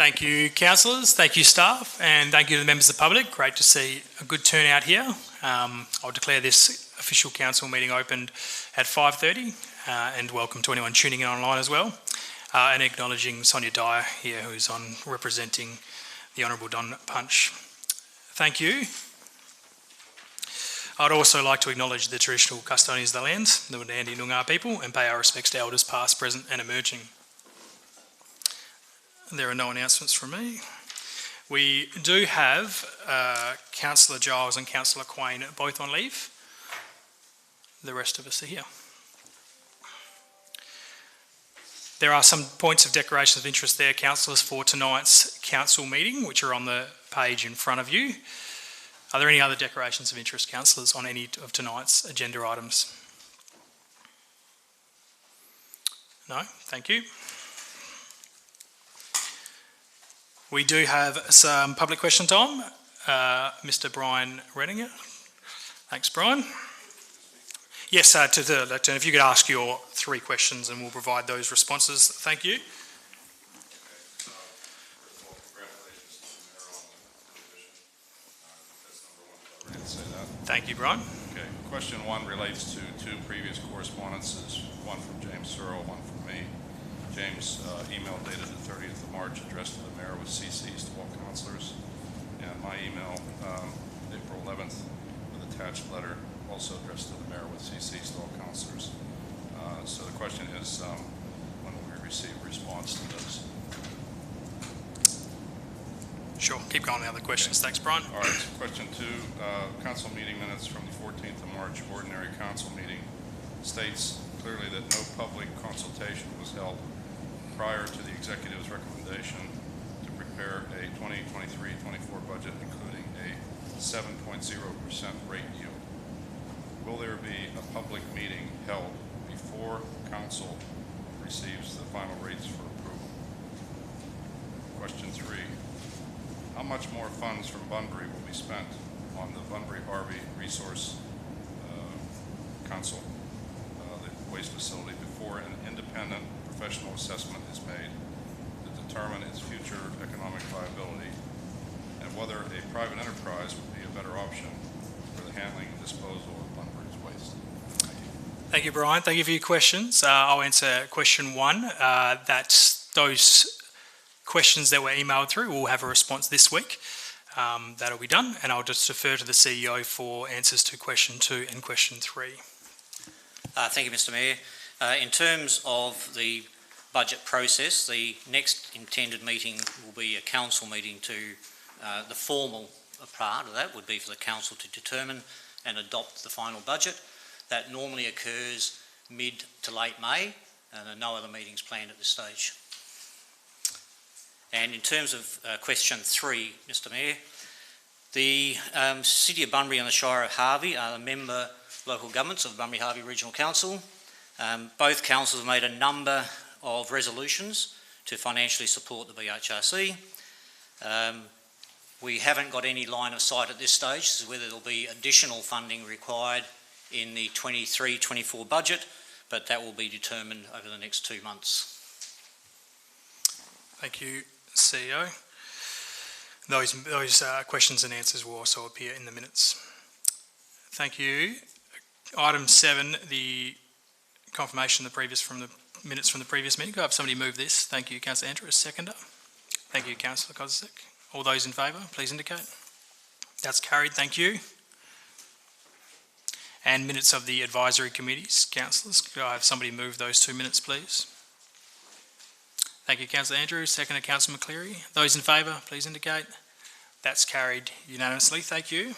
Thank you, councillors. Thank you, staff, and thank you to the members of the public. Great to see a good turnout here. I'll declare this official council meeting opened at 5:30, and welcome to anyone tuning in online as well. And acknowledging Sonia Dyer here, who's on representing the Honourable Don Punch. Thank you. I'd also like to acknowledge the traditional custodians of the lands, the Wurundjeri Noongar people, and pay our respects to elders past, present and emerging. There are no announcements from me. We do have Councillor Giles and Councillor Quain both on leave. The rest of us are here. There are some points of declarations of interest there, councillors, for tonight's council meeting, which are on the page in front of you. Are there any other declarations of interest, councillors, on any of tonight's agenda items? No? Thank you. We do have some public question time. Mr. Brian Redinger. Thanks, Brian. Yes, to the lectern, if you could ask your 3 questions and we'll provide those responses. Thank you. Thank you, Brian. Okay, question 1 relates to 2 previous correspondences, one from James Searle, one from me. James' email dated the 30th of March addressed to the Mayor with CCs to all councillors, and my email April 11th with attached letter also addressed to the Mayor with CCs to all councillors. So the question is, when will we receive a response to those? Sure, keep going with the other questions. Okay. Thanks, Brian. All right, question 2, council meeting minutes from the 14th of March ordinary council meeting states clearly that no public consultation was held prior to the executive's recommendation to prepare a 2023-24 budget including a 7.0% rate yield. Will there be a public meeting held before council receives the final rates for approval? Question 3. How much more funds from Bunbury will be spent on the Bunbury-Harvey Resource Council, the waste facility, before an independent professional assessment is made to determine its future economic viability and whether a private enterprise would be a better option for the handling and disposal of Bunbury's waste? Thank you. Thank you, Brian. Thank you for your questions. I'll answer question 1. That's those questions that were emailed through. We'll have a response this week. That'll be done, and I'll just defer to the CEO for answers to question 2 and question 3. Thank you, Mr. Mayor. In terms of the budget process, the next intended meeting will be a council meeting to the formal part of that would be for the council to determine and adopt the final budget. That normally occurs mid to late May, and there are no other meetings planned at this stage. And in terms of question 3, Mr. Mayor, the City of Bunbury and the Shire of Harvey are the member local governments of the Bunbury-Harvey Regional Council. Both councils have made a number of resolutions to financially support the BHRC. We haven't got any line of sight at this stage as to whether there will be additional funding required in the 23-24 budget, but that will be determined over the next 2 months. Thank you, CEO. Those questions and answers will also appear in the minutes. Thank you. Item 7, the confirmation of the minutes from the previous meeting. Could I have somebody move this? Thank you, Councillor Andrews, seconder. Thank you, Councillor Kozisek. All those in favour, please indicate. That's carried. Thank you. And minutes of the advisory committees, councillors. Could I have somebody move those 2 minutes, please? Thank you, Councillor Andrews. Seconder, Councillor McCleary. Those in favour, please indicate. That's carried unanimously. Thank you.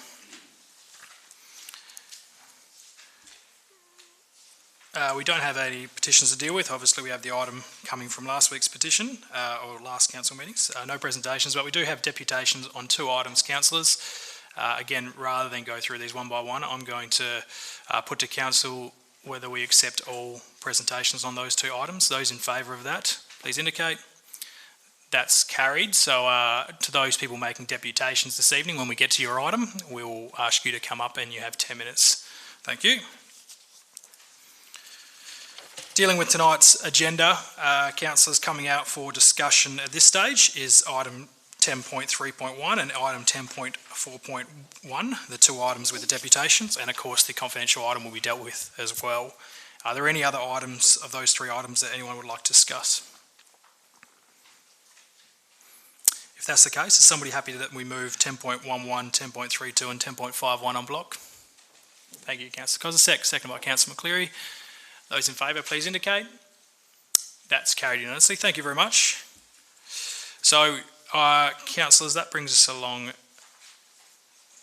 We don't have any petitions to deal with. Obviously, we have the item coming from last week's petition or last council meetings. No presentations, but we do have deputations on 2 items, councillors. Again, rather than go through these one by one, I'm going to put to council whether we accept all presentations on those 2 items. Those in favour of that, please indicate. That's carried. So to those people making deputations this evening, when we get to your item, we'll ask you to come up and you have 10 minutes. Thank you. Dealing with tonight's agenda, councillors, coming out for discussion at this stage is item 10.3.1 and item 10.4.1, the two items with the deputations, and of course the confidential item will be dealt with as well. Are there any other items of those three items that anyone would like to discuss? If that's the case, is somebody happy that we move 10.11, 10.32 and 10.51 on block? Thank you, Councillor Kozisek, seconded by Councillor McCleary. Those in favour, please indicate. That's carried unanimously. Thank you very much. So, councillors, that brings us along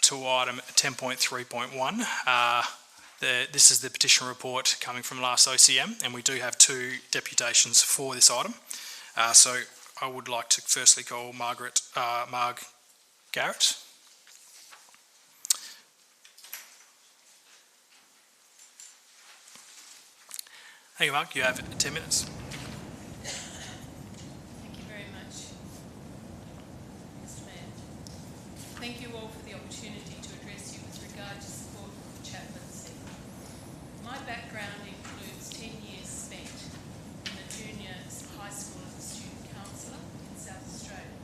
to item 10.3.1. This is the petition report coming from last OCM, and we do have two deputations for this item. So I would like to firstly call Marg Garrett. Thank you, Mark. You have 10 minutes. Thank you very much, Mr. Mayor. Thank you all for the opportunity to address you with regard to support for chaplaincy. My background includes 10 years spent in the junior high school as a student counsellor in South Australia.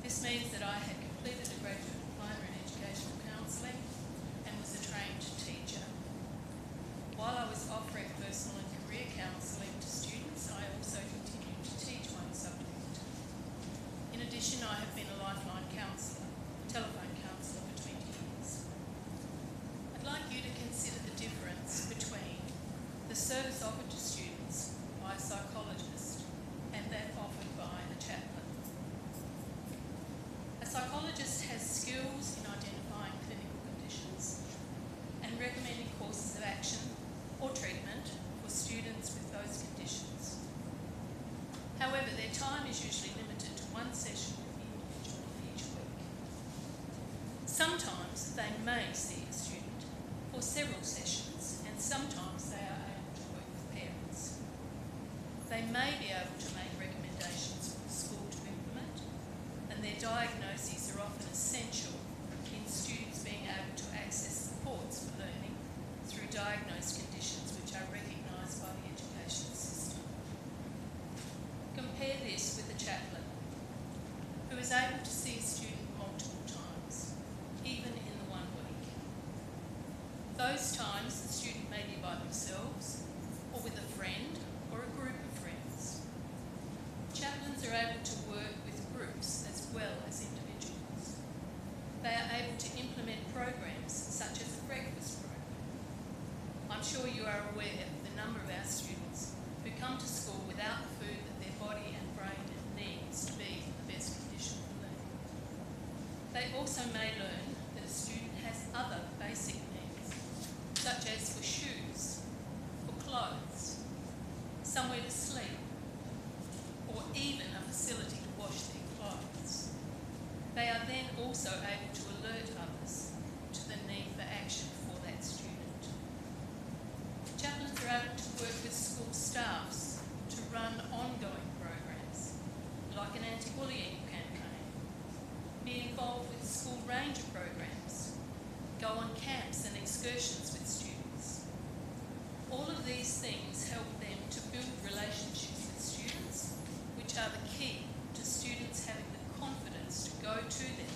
This means that I had completed a graduate diploma in educational counselling and was a trained teacher. While I was offering personal and career counselling to students, I also continued to teach one subject. In addition, I have been a lifeline counsellor, telephone counsellor for 20 years. I'd like you to consider the difference between the service offered to students by a psychologist and that offered by a chaplain. A psychologist has skills in identifying clinical conditions and recommending courses of action or treatment for students with those conditions. However, their time is usually limited to one session with the individual each week. Sometimes they may see a student for several sessions, and sometimes they are able to work with parents. They may be able to make recommendations for the school to implement, and their diagnoses are often essential in students being able to access supports for learning through diagnosed conditions which are recognised by the education system. Compare this with a chaplain who is able to see a student multiple times, even in the 1 week. Those times the student may be by themselves or with a friend or a group of friends. Chaplains are able to work with groups as well as individuals. They are able to implement programs such as a breakfast program. I'm sure you are aware of the number of our students who come to school without the food that their body and brain needs to be in the best condition for learning. They also may learn that a student has other basic needs, such as for shoes, for clothes, somewhere to sleep, or even a facility to wash their clothes. They are then also able to alert others to the need for action for that student. Chaplains are able to work with school staffs to run ongoing programs, like an anti-bullying campaign, be involved with school ranger programs, go on camps and excursions with students. All of these things help them to build relationships with students, which are the key to students having the confidence to go to them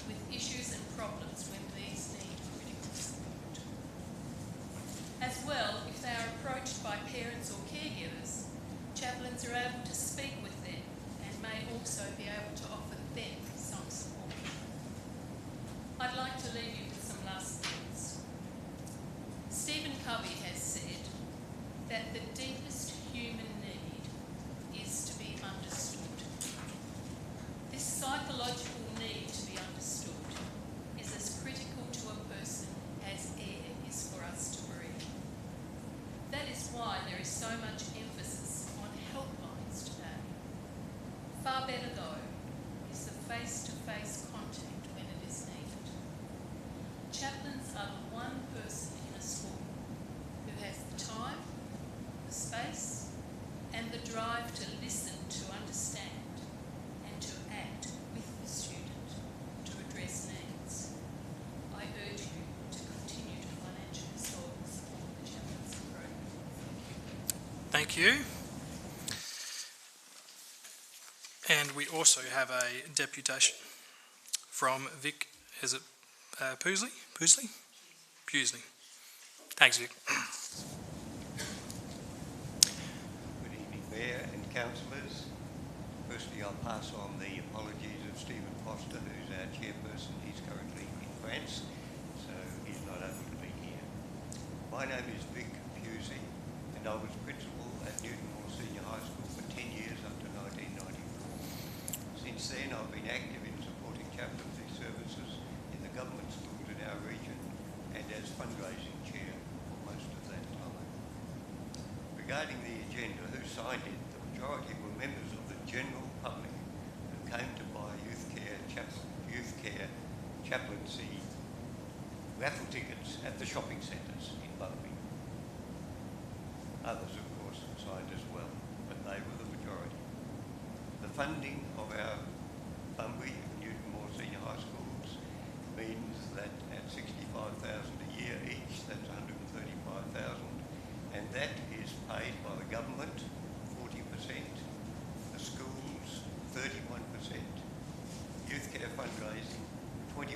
with issues and problems when these need critical support. As well, if they are approached by parents or caregivers, chaplains are able to speak with them and may also be able to offer them some support. I'd like to leave you with some last thoughts. Stephen Covey has said that the deepest human need is to be understood. This psychological need to be understood is as critical to a person as air is for us to breathe. That is why there is so much emphasis on helplines today. Far better, though, is the face-to-face contact when it is needed. Chaplains are the one person in a school who has the time, the space, and the drive to listen, to understand, and to act with the student to address needs. I urge you to continue to financially support the chaplaincy program. Thank you. Thank you. And we also have a deputation from Vic, is it Poosley? Pusley. Thanks, Vic. Good evening, Mayor and councillors. Firstly, I'll pass on the apologies of Stephen Foster, who's our chairperson. He's currently in France, so he's not able to be here. My name is Vic Pusey, and I was principal at Newton Moore Senior High School for 10 years up to 1994. Since then, I've been active in supporting chaplaincy services in the government schools in our region and as fundraising chair for most of that time. Regarding the agenda, who signed it, the majority were members of the general public who came to buy youth care chaplaincy raffle tickets at the shopping centres in Bunbury. Others, of course, signed as well, but they were the majority. The funding of our Bunbury and Newton Moore Senior High Schools means that at $65,000 a year each, that's $135,000, and that is paid by the government, 40%, the schools, 31%, youth care fundraising, 21%,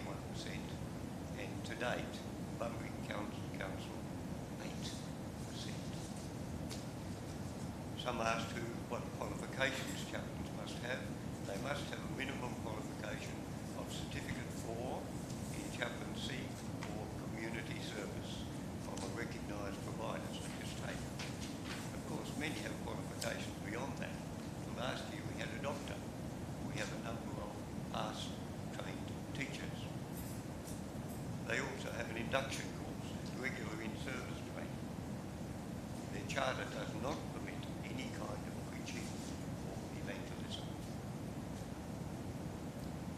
and to date, Bunbury Council, 8%. Some asked what qualifications chaplains must have. They must have a minimum qualification of Certificate 4 in chaplaincy or community service from a recognised provider such as TAFE. Of course, many have qualifications beyond that. Last year we had a doctor. We have a number of past trained teachers. They also have an induction course and regular in-service training. Their charter does not permit any kind of preaching or evangelism.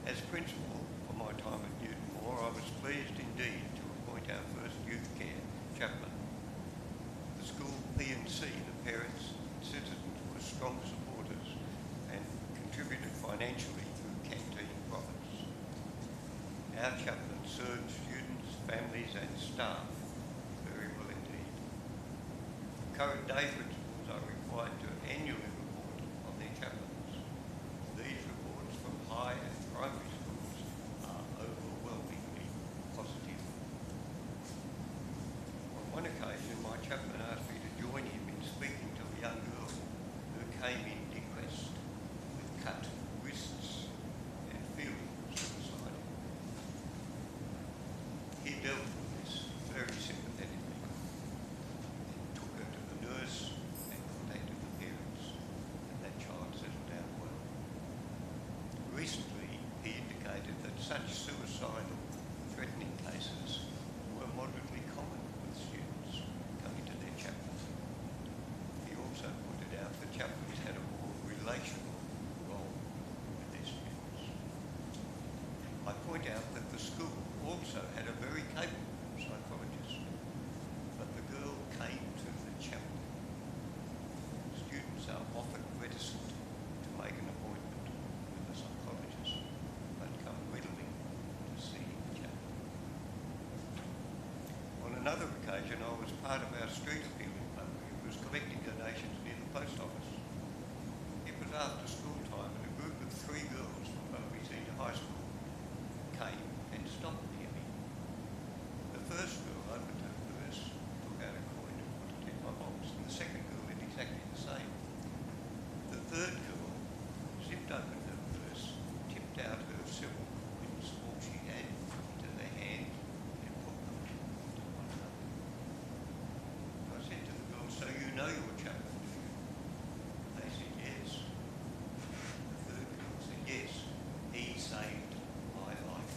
As principal for my time at Newton Moore, I was pleased indeed to appoint our first youth care chaplain. The school P&C, the parents and citizens, were strong supporters and contributed financially through canteen profits. Our chaplain served students, families and staff very well indeed. Current day principals are required to annually report on their chaplains. These reports from high and primary schools are overwhelmingly positive. On one occasion, my chaplain asked me to join him in speaking to a young girl who came in depressed with cut wrists and feeling suicidal. He dealt with this very sympathetically and took her to the nurse and contacted the parents, and that child settled down well. Recently, he indicated that such suicidal, threatening cases were moderately common with students coming to their chaplain. He also pointed out that chaplains had a more relational role with their students. I point out that the school also had a very capable psychologist, but the girl came to the chaplain. Students are often reticent to make an appointment with a psychologist, but come readily to see the chaplain. On another occasion, I was part of our street appeal in Bunbury. It was collecting donations near the post office. It was after school time, and a group of 3 girls from Bunbury Senior High School came and stopped near me. The first girl opened her purse, took out a coin and put it in my box, and the second girl did exactly the same. The third girl zipped open her purse, tipped out her silver coins, all she had, into their hand, and put them into one another. I said to the girls, "So you know your chaplain, do you?" They said, "Yes." The third girl said, "Yes, he saved my life."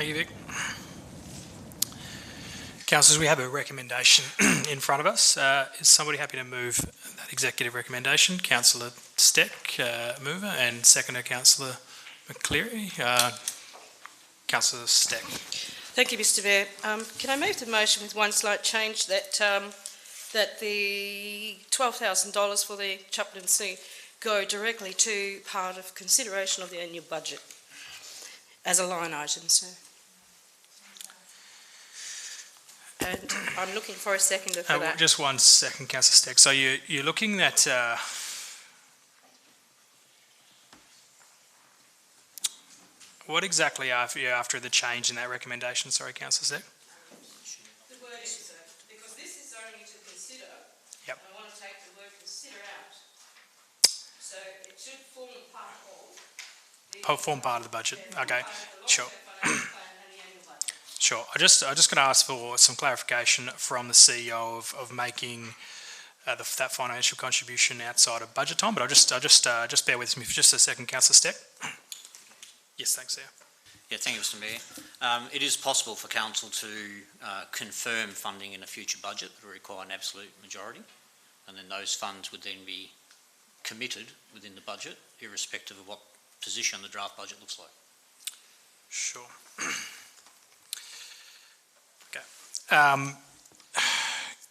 Thank you, Vic. Councillors, we have a recommendation in front of us. Is somebody happy to move that executive recommendation? Councillor Steck, mover, and seconder Councillor McCleary. Councillor Steck. Thank you, Mr Mayor. Can I move the motion with one slight change that that the $12,000 for the chaplaincy go directly to part of consideration of the annual budget as a line item, sir? And I'm looking for a seconder for that. Just 1 second, Councillor Steck. So you're looking at what exactly are you after the change in that recommendation? Sorry, Councillor Steck. The wording, sir, because this is only to consider. Yep. I want to take the word consider out. So it should form part of Form part of the budget. Okay, sure. financial plan and the annual budget. Sure. I just going to ask for some clarification from the CEO of making that financial contribution outside of budget time. But just bear with me for just a second, Councillor Steck. Yes, thanks, Sir. Yeah, thank you, Mr Mayor. It is possible for council to confirm funding in a future budget that will require an absolute majority, and then those funds would then be committed within the budget, irrespective of what position the draft budget looks like. Sure. Okay.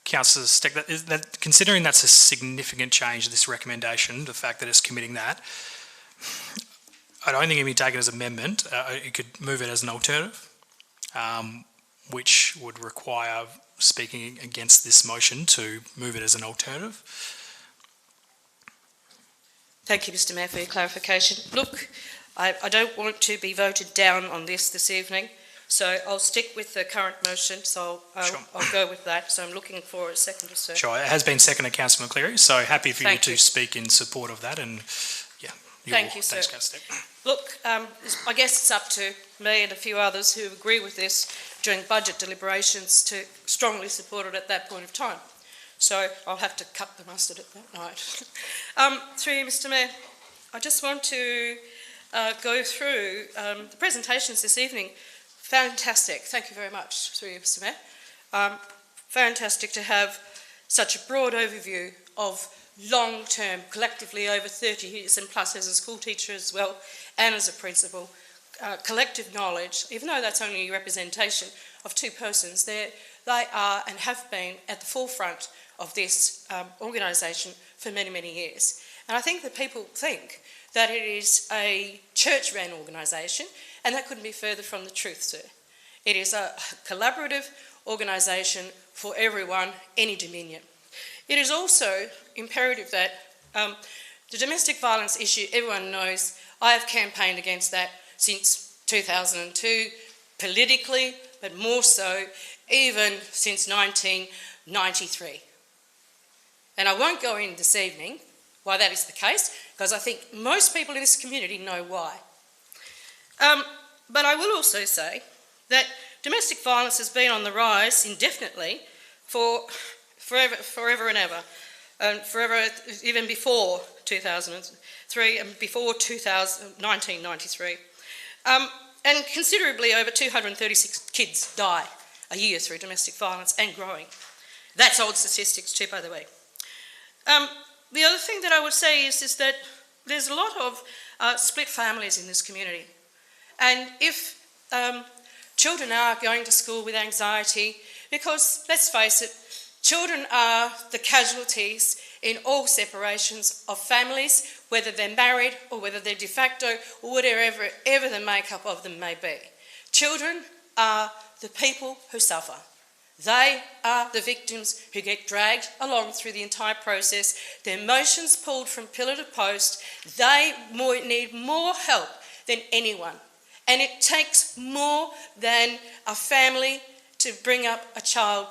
Councillor Steck, considering that's a significant change to this recommendation, the fact that it's committing that, I don't think it can be taken as an amendment. You could move it as an alternative, which would require speaking against this motion to move it as an alternative. Thank you, Mr Mayor, for your clarification. Look, I don't want to be voted down on this evening, so I'll stick with the current motion, so Sure. I'll go with that. So I'm looking for a seconder, sir. Sure, it has been seconded, Councillor McCleary, so happy for Thank you you. to speak in support of that, and yeah. Thank you, Thanks, sir. Councillor Steck. Look, I guess it's up to me and a few others who agree with this during budget deliberations to strongly support it at that point of time. So I'll have to cut the mustard at that night. Through you, Mr Mayor, I just want to go through the presentations this evening. Fantastic. Thank you very much, through you, Mr Mayor. Fantastic to have such a broad overview of long-term, collectively over 30 years and plus as a school teacher as well and as a principal, collective knowledge, even though that's only a representation of two persons, they are and have been at the forefront of this organisation for many, many years. And I think that people think that it is a church-run organisation, and that couldn't be further from the truth, sir. It is a collaborative organisation for everyone, any dominion. It is also imperative that the domestic violence issue, everyone knows, I have campaigned against that since 2002, politically, but more so even since 1993. And I won't go in this evening why that is the case, because I think most people in this community know why. But I will also say that domestic violence has been on the rise indefinitely for forever and ever, and forever, even before 2003 and before 1993. And considerably over 236 kids die a year through domestic violence and growing. That's old statistics too, by the way. The other thing that I would say is that there's a lot of split families in this community. And if children are going to school with anxiety, because let's face it, children are the casualties in all separations of families, whether they're married or whether they're de facto or whatever the makeup of them may be. Children are the people who suffer. They are the victims who get dragged along through the entire process, their emotions pulled from pillar to post. They need more help than anyone. And it takes more than a family to bring up a child.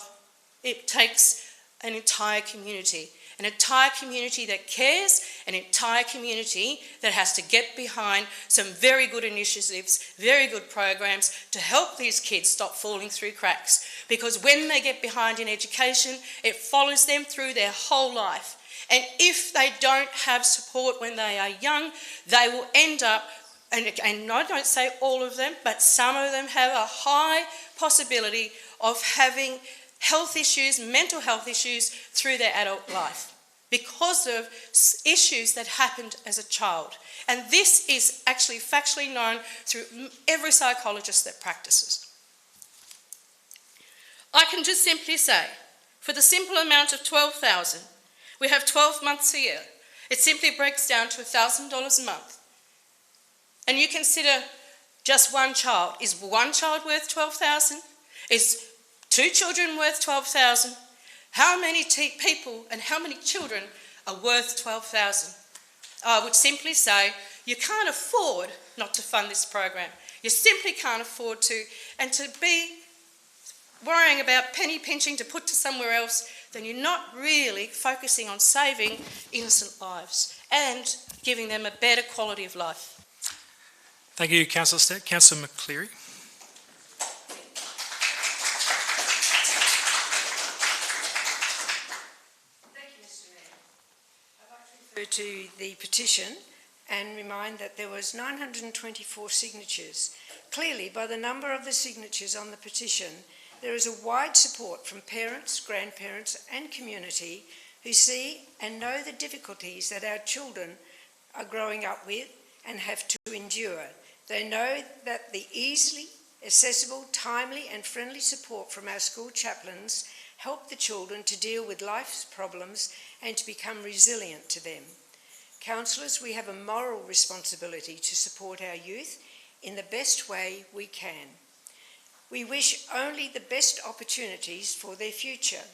It takes an entire community that cares, an entire community that has to get behind some very good initiatives, very good programs to help these kids stop falling through cracks. Because when they get behind in education, it follows them through their whole life. And if they don't have support when they are young, they will end up and I don't say all of them, but some of them have a high possibility of having health issues, mental health issues through their adult life because of issues that happened as a child. And this is actually factually known through every psychologist that practices. I can just simply say, for the simple amount of $12,000, we have 12 months a year. It simply breaks down to $1,000 a month. And you consider just one child. Is one child worth $12,000? Is two children worth $12,000? How many people and how many children are worth $12,000? I would simply say you can't afford not to fund this program. You simply can't afford to. And to be worrying about penny pinching to put to somewhere else, then you're not really focusing on saving innocent lives and giving them a better quality of life. Thank you, Councillor Steck. Councillor McCleary. Thank you, Mr. Mayor. I'd like to refer to the petition and remind that there was 924 signatures. Clearly, by the number of the signatures on the petition, there is a wide support from parents, grandparents and community who see and know the difficulties that our children are growing up with and have to endure. They know that the easily accessible, timely and friendly support from our school chaplains help the children to deal with life's problems and to become resilient to them. Councillors, we have a moral responsibility to support our youth in the best way we can. We wish only the best opportunities for their future,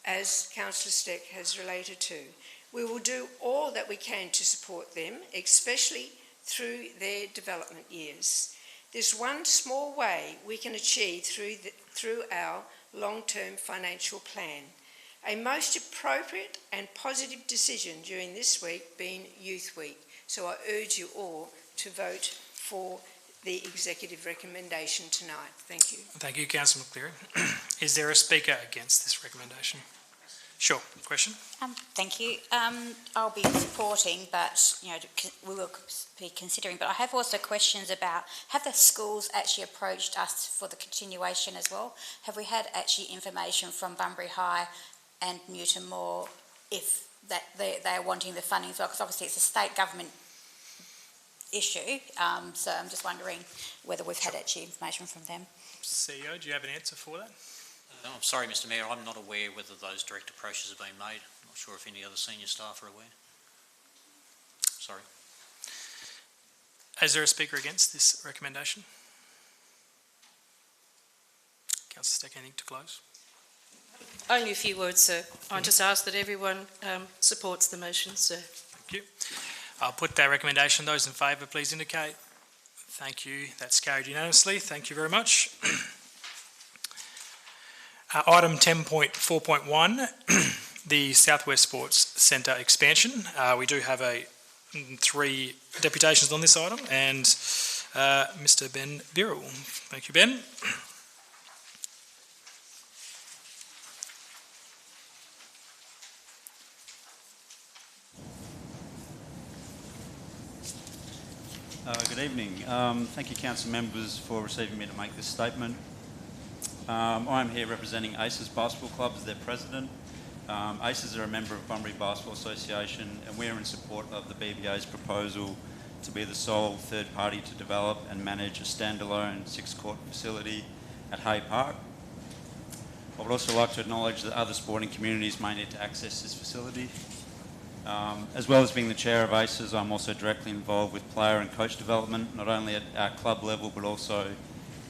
as Councillor Steck has related to. We will do all that we can to support them, especially through their development years. There's one small way we can achieve through our long-term financial plan. A most appropriate and positive decision during this week being Youth Week. So I urge you all to vote for the executive recommendation tonight. Thank you. Thank you, Councillor McCleary. Is there a speaker against this recommendation? Sure. Question? Thank you. I'll be supporting, but we will be considering. But I have also questions about: have the schools actually approached us for the continuation as well? Have we had actually information from Bunbury High and Newton Moore if that they are wanting the funding as well? Because obviously it's a state government issue. So I'm just wondering whether we've had actually information from them. CEO, do you have an answer for that? I'm sorry, Mr. Mayor, I'm not aware whether those direct approaches have been made. I'm not sure if any other senior staff are aware. Sorry. Is there a speaker against this recommendation? Councillor Steck, anything to close? Only a few words, sir. I just ask that everyone supports the motion, sir. Thank you. I'll put that recommendation. Those in favour, please indicate. Thank you. That's carried unanimously. Thank you very much. Item 10.4.1, the Southwest Sports Centre expansion. We do have 3 deputations on this item, and Mr. Ben Birrell. Thank you, Ben. Good evening. Thank you, council members, for receiving me to make this statement. I'm here representing ACES Basketball Club as their president. ACES are a member of Bunbury Basketball Association, and we're in support of the BBA's proposal to be the sole third party to develop and manage a standalone 6-court facility at Hay Park. I would also like to acknowledge that other sporting communities may need to access this facility. As well as being the chair of ACES, I'm also directly involved with player and coach development, not only at our club level, but also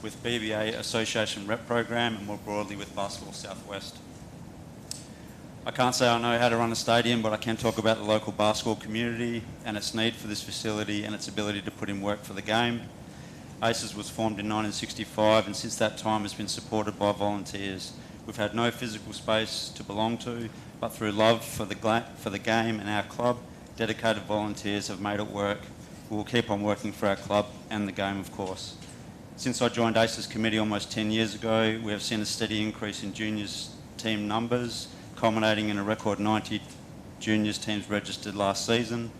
with BBA Association Rep Program and more broadly with Basketball Southwest. I can't say I know how to run a stadium, but I can talk about the local basketball community and its need for this facility and its ability to put in work for the game. ACES was formed in 1965 and since that time has been supported by volunteers. We've had no physical space to belong to, but through love for the game and our club, dedicated volunteers have made it work. We will keep on working for our club and the game, of course. Since I joined ACES committee almost 10 years ago, we have seen a steady increase in juniors team numbers, culminating in a record 90 juniors teams registered last season.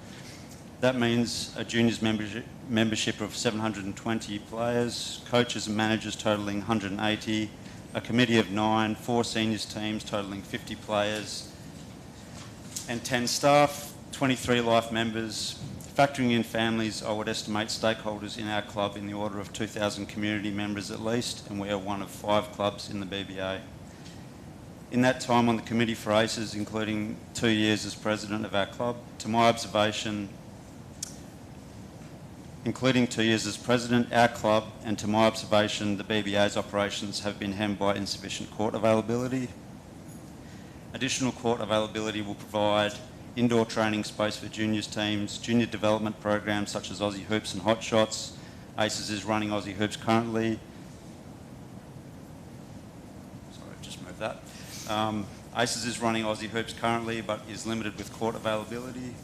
That means a juniors membership of 720 players, coaches and managers totalling 180, a committee of 9, 4 seniors teams totalling 50 players, and 10 staff, 23 life members. Factoring in families, I would estimate stakeholders in our club in the order of 2,000 community members at least, and we are one of 5 clubs in the BBA. In that time on the committee for ACES, including 2 years as president of our club, to my observation, including 2 years as president, our club, and to my observation, the BBA's operations have been hemmed by insufficient court availability. Additional court availability will provide indoor training space for juniors teams, junior development programs such as Aussie Hoops and Hot Shots. ACES is running Aussie Hoops currently. Sorry, I've just moved that. ACES is running Aussie Hoops currently, but is limited with court availability.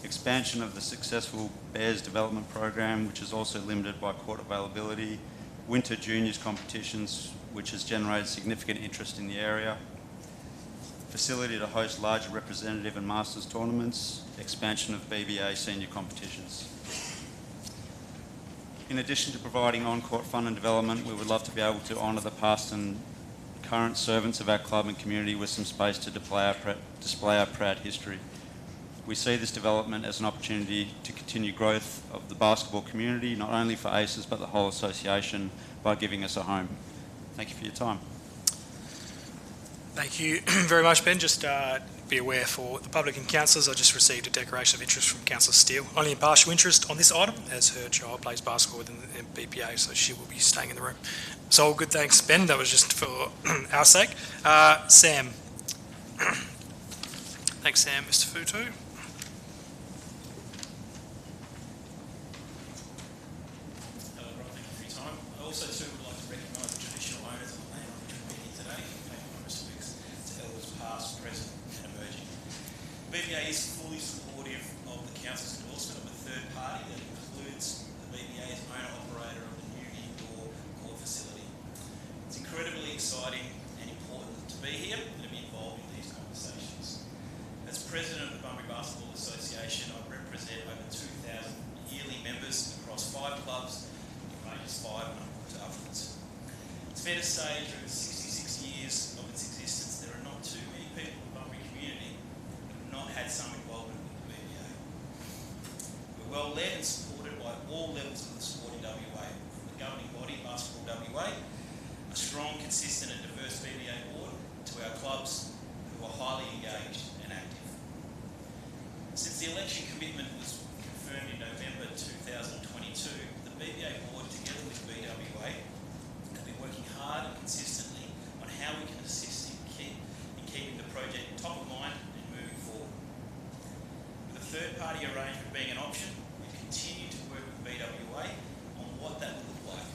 Expansion of the successful Bears development program, which is also limited by court availability. Winter juniors competitions, which has generated significant interest in the area. Facility to host larger representative and masters tournaments. Expansion of BBA senior competitions. In addition to providing on-court fun and development, we would love to be able to honour the past and current servants of our club and community with some space to display our proud history. We see this development as an opportunity to continue growth of the basketball community, not only for ACES but the whole association, by giving us a home. Thank you for your time. Thank you very much, Ben. Just be aware for the public and councillors, I just received a declaration of interest from Councillor Steele. Only impartial interest on this item, as her child plays basketball within the BPA, so she will be staying in the room. So all good, thanks, Ben. That was just for our sake. Sam. Thanks, Sam. Mr. Futu. I also too would like to recognise the traditional owners of the land on which we're meeting today, and pay my respects to elders past, present and emerging. BBA is fully supportive of the council's endorsement of a third party that includes the BBA as owner-operator of the new indoor court facility. It's incredibly exciting and important to be here and to be involved in these conversations. As president of the Bunbury Basketball Association, I represent over 2,000 yearly members across 5 clubs, ranges 5 and upwards. It's fair to say during the 66 years of its existence, there are not too many people in the Bunbury community who have not had some involvement with the BBA. We're well led and supported by all levels of the sport in WA, from the governing body, Basketball WA, a strong, consistent and diverse BBA board, to our clubs who are highly engaged and active. Since the election commitment was confirmed in November 2022, the BBA board, together with BWA, have been working hard and consistently on how we can assist in keeping the project top of mind and moving forward. With a third-party arrangement being an option, we continue to work with BWA on what that will look like.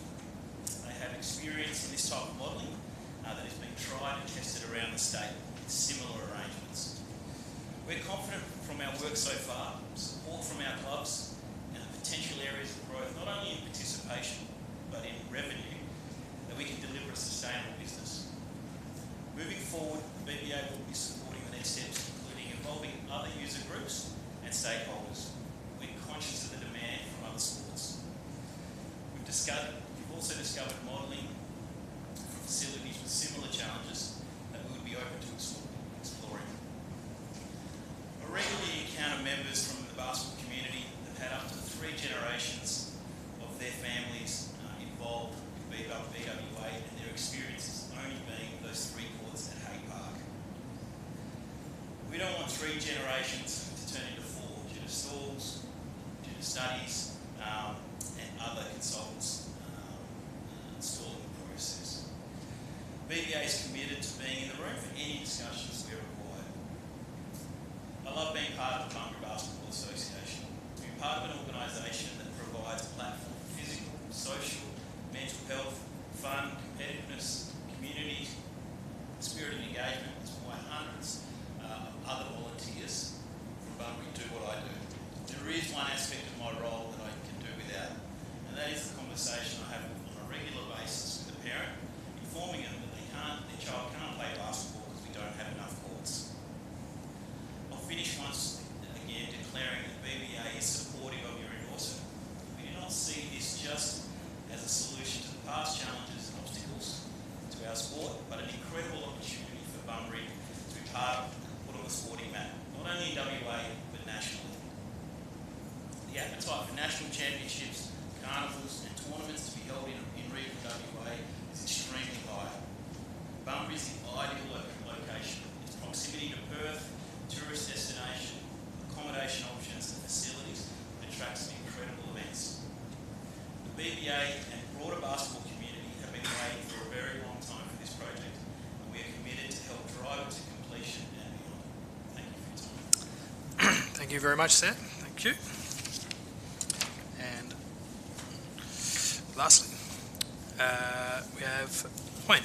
They have experience in this type of modelling that has been tried and tested around the state with similar arrangements. We're confident from our work so far, support from our clubs, and the potential areas of growth, not only in participation, but in revenue, that we can deliver a sustainable business. Moving forward, the BBA will be supporting the next steps, including involving other user groups and stakeholders. We're conscious of the demand from other sports. We've also discovered modelling for facilities with similar challenges that we would be open to exploring. I regularly encounter members from the basketball community that had up to 3 generations of their families involved with BWA, and their experiences only being those 3 courts at Hay Park. We don't want 3 generations to turn into 4 due to stalls, due to studies, and other consultants stalling the process. BBA is committed to being in the room for any discussions we're required. I love being part of the Bunbury Basketball Association. To be part of an organisation that provides a platform for physical, social, mental health, fun, competitiveness, community, spirit and engagement. It's why hundreds of other volunteers from Bunbury do what I do. There is one aspect of my role that I can do without, and that is the conversation I have on a regular basis with a parent, informing them that their child can't play basketball because we don't have enough courts. I'll finish once again declaring that BBA is supportive part of the sporting map, not only in WA but nationally. The appetite for national championships, carnivals and tournaments to be held in regional WA is extremely high. Bunbury is the ideal location. Its proximity to Perth, tourist destination, accommodation options and facilities attracts incredible events. The BBA and broader basketball community have been waiting for a very long time for this project, and we are committed to help drive it to completion and beyond. Thank you for your time. Thank you very much, Seth. Thank you. And lastly, we have Wayne.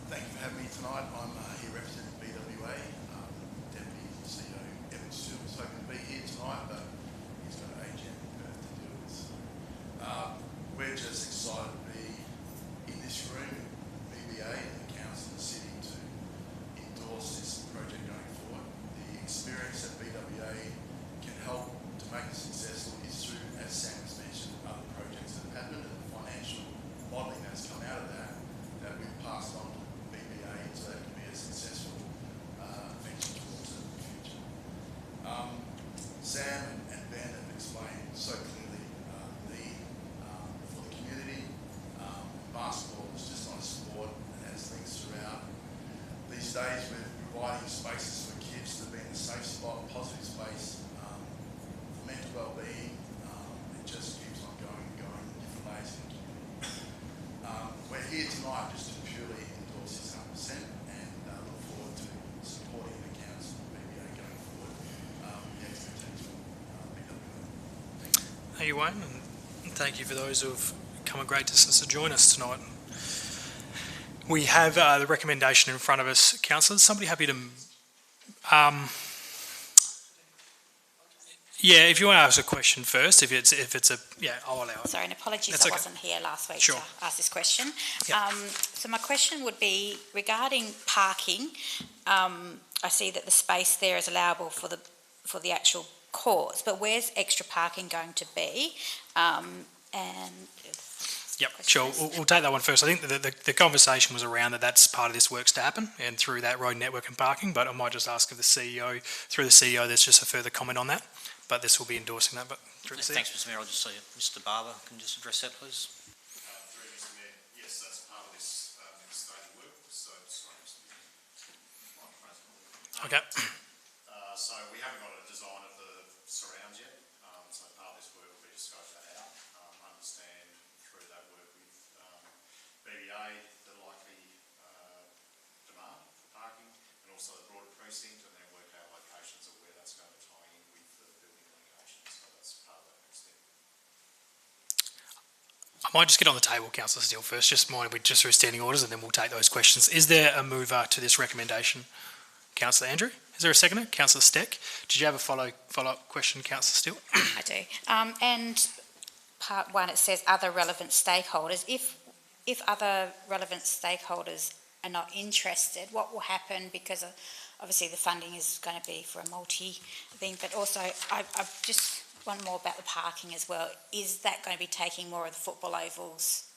Thank you for having me tonight. I'm here representing BWA. Deputy CEO Evan Stewart was hoping to be here tonight, but he's got an AGM in Perth to deal with. We're just excited to be in this room, BBA and the council and the city, to endorse this project going forward. The experience that BWA can help to make it successful is through, as Sam has mentioned, other projects that have happened and the financial modelling that's come out of that we've passed on to BBA so that can be a successful venture towards it in the future. Sam and Ben have explained so clearly the need for the community. Basketball is just not a sport, it has links throughout. These days we're providing spaces for kids to be in a safe spot, positive space, for mental well-being. It just keeps on going in different ways in the community. We're here tonight just to purely endorse this 100% and look forward to supporting the council and BBA going forward. The expertise from BWA. Thank you. Thank you, Wayne, and thank you for those who have come a great distance to join us tonight. We have the recommendation in front of us, councillors. Somebody happy to... yeah, if you want to ask a question first, if it's a... Yeah, I'll allow it. Sorry, and apologies, That's I okay. wasn't here last week Sure. to ask this question. Yep. So my question would be regarding parking. I see that the space there is allowable for the actual courts, but where's extra parking going to be? And Yep, sure. We'll take that one first. I think the conversation was around that's part of this works to happen and through that road network and parking, but I might just ask of the CEO, through the CEO, there's just a further comment on that, but this will be endorsing that, but through the CEO. Thanks, Mr Mayor. I'll just say Mr Barber can just address that, please. Through Mr Mayor, yes, that's part of this next stage of work. So, sorry, Mr Mayor. Okay. So we haven't got a design of the surrounds yet. So part of this work will be to scope that out, understand through that work with BBA the likely demand for parking and also the broader precinct, and then work out locations of where that's going to tie in with the building regulations. So that's part of that next step. I might just get on the table, Councillor Steele, first, just mind we just through standing orders and then we'll take those questions. Is there a mover to this recommendation? Councillor Andrew? Is there a seconder? Councillor Steck? Did you have a follow-up question, Councillor Steele? I do. And part one, it says other relevant stakeholders. If other relevant stakeholders are not interested, what will happen? Because obviously the funding is going to be for a multi-thing, but also I just want more about the parking as well. Is that going to be taking more of the football ovals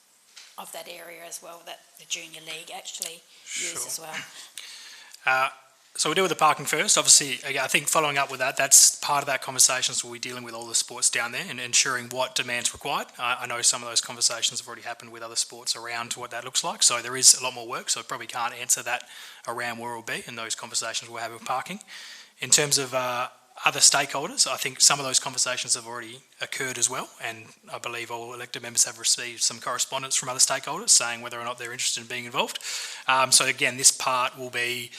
of that area as well, that the junior league actually use as well? So we'll deal with the parking first. Obviously, again, I think following up with that, that's part of that conversation. So we'll be dealing with all the sports down there and ensuring what demand's required. I know some of those conversations have already happened with other sports around what that looks like. So there is a lot more work. So I probably can't answer that around where we'll be, and those conversations we'll have with parking. In terms of other stakeholders, I think some of those conversations have already occurred as well, and I believe all elected members have received some correspondence from other stakeholders saying whether or not they're interested in being involved. So again, this part will be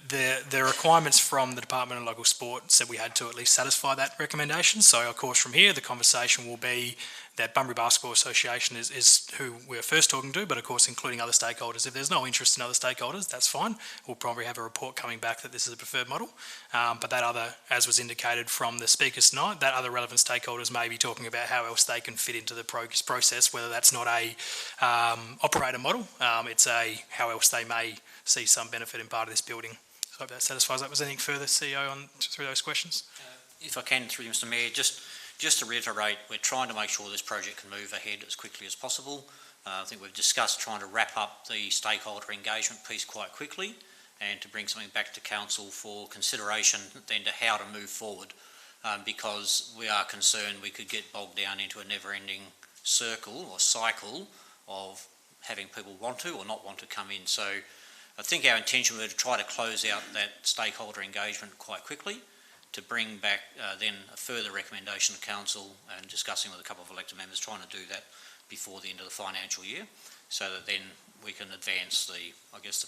the requirements from the Department of Local Sport said we had to at least satisfy that recommendation. So of course from here the conversation will be that Bunbury Basketball Association is who we're first talking to, but of course including other stakeholders. If there's no interest in other stakeholders, that's fine. We'll probably have a report coming back that this is a preferred model. But that other, as was indicated from the speakers tonight, that other relevant stakeholders may be talking about how else they can fit into the process, whether that's not a operator model, it's a how else they may see some benefit in part of this building. So I hope that satisfies that. Was anything further, CEO, through those questions? If I can, through you, Mr Mayor, just to reiterate, we're trying to make sure this project can move ahead as quickly as possible. I think we've discussed trying to wrap up the stakeholder engagement piece quite quickly and to bring something back to council for consideration then to how to move forward, because we are concerned we could get bogged down into a never-ending circle or cycle of having people want to or not want to come in. So I think our intention was to try to close out that stakeholder engagement quite quickly, to bring back then a further recommendation to council and discussing with a couple of elected members, trying to do that before the end of the financial year, so that then we can advance the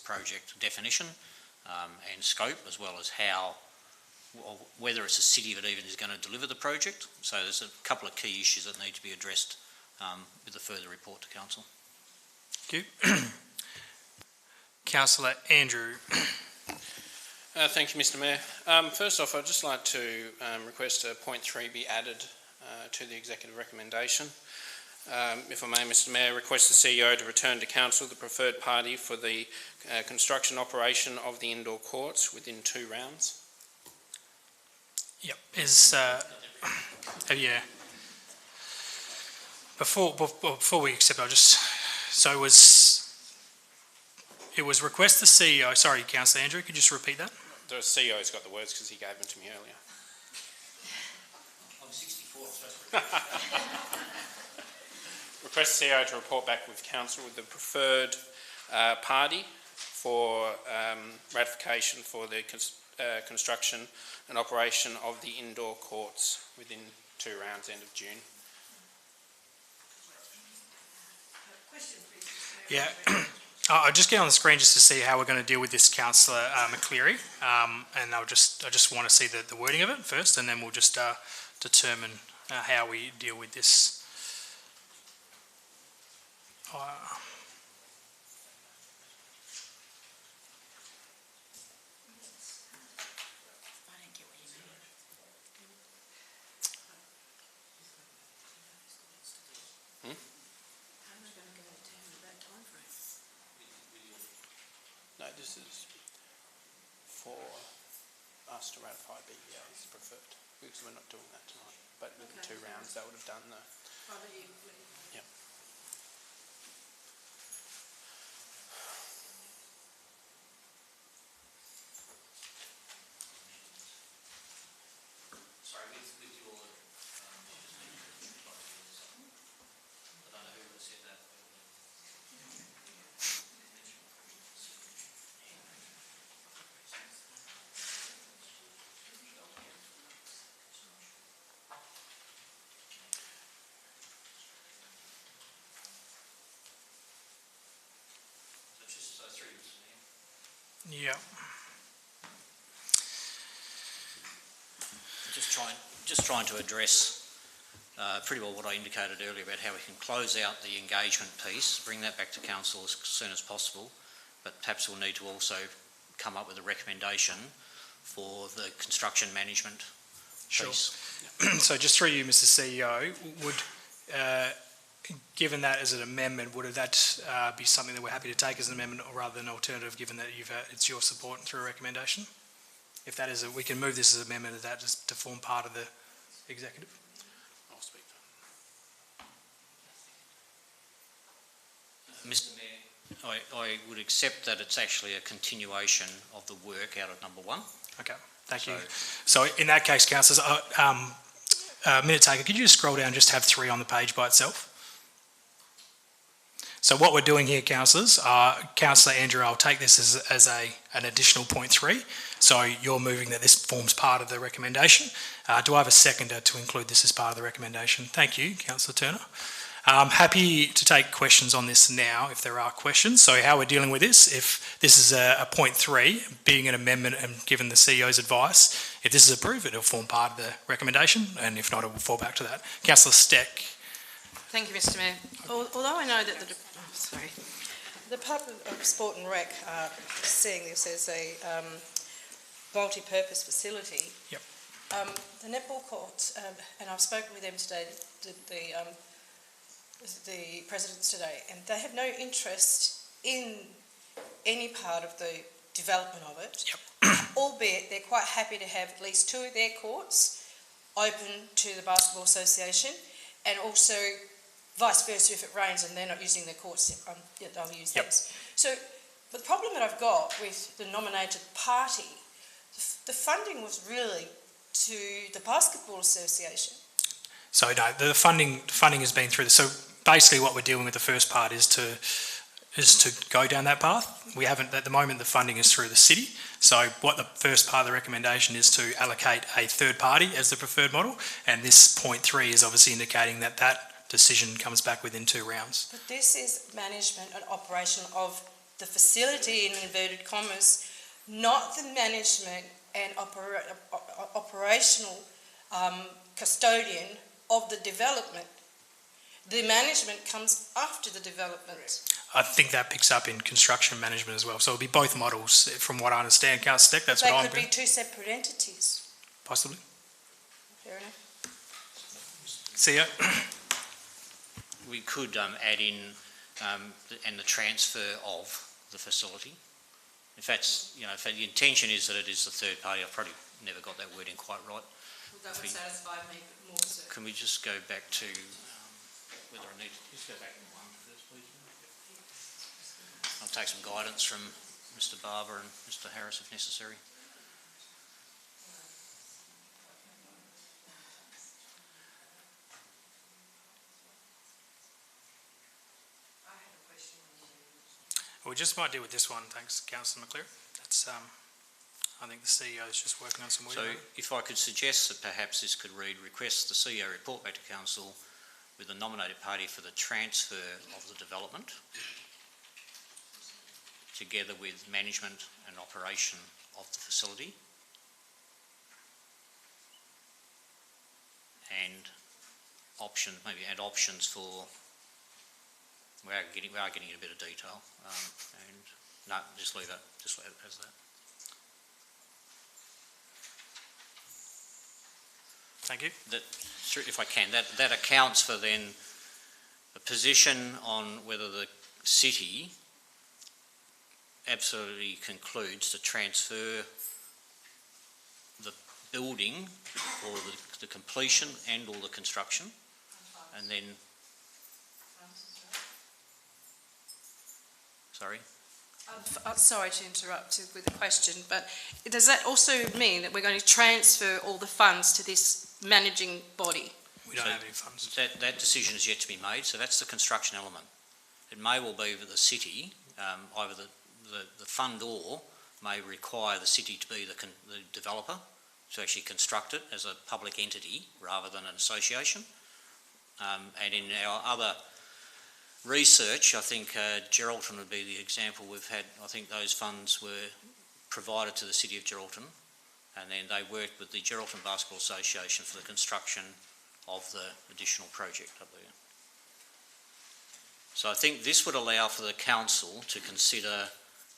project definition and scope, as well as how, or whether it's a city that even is going to deliver the project. So there's a couple of key issues that need to be addressed with a further report to council. Thank you. Councillor Andrew. Thank you, Mr Mayor. First off, I'd just like to request point 3 be added to the executive recommendation. If I may, Mr Mayor, request the CEO to return to council the preferred party for the construction operation of the indoor courts within 2 rounds. Yep. Yeah. Before we accept, it was request the CEO. Sorry, Councillor Andrew, could you just repeat that? The CEO's got the words because he gave them to me earlier. I'm 64. Request the CEO to report back with council with the preferred party for ratification for the construction and operation of the indoor courts within 2 rounds, end of June. Yeah. I'll just get on the screen just to see how we're going to deal with this, Councillor McCleary, and I just want to see the wording of it first, and then we'll just determine how we deal with this. No, this is for us to ratify BEA as preferred, because we're not doing that tonight. But within 2 rounds, that would have done the... Yep. Sorry, with your... I don't know who would have said that. Yeah. Just trying to address pretty well what I indicated earlier about how we can close out the engagement piece, bring that back to council as soon as possible, but perhaps we'll need to also come up with a recommendation for the construction management piece. Sure. So just through you, Mr CEO, would, given that as an amendment, would that be something that we're happy to take as an amendment rather than an alternative, given that it's your support through a recommendation? If that is, we can move this as an amendment of that just to form part of the executive. I'll speak to Mr Mayor, I would accept that it's actually a continuation of the work out of number 1. Okay, thank you. So in that case, councillors, minute taker, could you just scroll down and just have 3 on the page by itself? So what we're doing here, councillors, Councillor Andrew, I'll take this as an additional point 3. So you're moving that this forms part of the recommendation. Do I have a seconder to include this as part of the recommendation? Thank you, Councillor Turner. I'm happy to take questions on this now if there are questions. So how we're dealing with this, if this is a point 3, being an amendment and given the CEO's advice, if this is approved, it'll form part of the recommendation, and if not, it will fall back to that. Councillor Steck. Thank you, Mr Mayor. Although I know that the Department of Sport and Rec are seeing this as a multi-purpose facility. Yep. The netball courts, and I've spoken with them today, the presidents today, and they have no interest in any part of the development of it. Yep. Albeit they're quite happy to have at least 2 of their courts open to the Basketball Association, and also vice versa if it rains and they're not using their courts, they'll use Yep. theirs. So the problem that I've got with the nominated party, the funding was really to the Basketball Association. So no, the funding has been through this. So basically what we're dealing with the first part is to go down that path. We haven't, at the moment, the funding is through the city. So what the first part of the recommendation is to allocate a third party as the preferred model. And this point 3 is obviously indicating that that decision comes back within 2 rounds. But this is management and operation of the facility, in inverted commas, not the management and operational custodian of the development. The management comes after the development. I think that picks up in construction management as well. So it'll be both models, from what I understand, Councillor Steck. That's what I'm They could be 2 separate entities. possibly. Fair enough. CEO? We could add in and the transfer of the facility. If that's, you know, if the intention is that it is the third party, I've probably never got that wording quite right. Well, that would satisfy me, but more so. Can we just go back to whether I need to just go back to 1 first, please? I'll take some guidance from Mr. Barber and Mr. Harris if necessary. We just might deal with this one, thanks, Councillor McCleary. That's, I think the CEO is just working on some work. So if I could suggest that perhaps this could read, request the CEO report back to Council with the nominated party for the transfer of the development, together with management and operation of the facility, and option, maybe add options for, we are getting a bit of detail, and no, just leave it, just as that. Thank you. That, if I can, that accounts for then a position on whether the city absolutely concludes to transfer the building or the completion and or the construction, and then, sorry? Sorry to interrupt with a question, but does that also mean that we're going to transfer all the funds to this managing body? We don't have any funds. That decision is yet to be made, so that's the construction element. It may well be that the city, either the fundor may require the city to be the developer to actually construct it as a public entity rather than an association. And in our other research, I think Geraldton would be the example we've had. I think those funds were provided to the City of Geraldton, and then they worked with the Geraldton Basketball Association for the construction of the additional project up there. So I think this would allow for the council to consider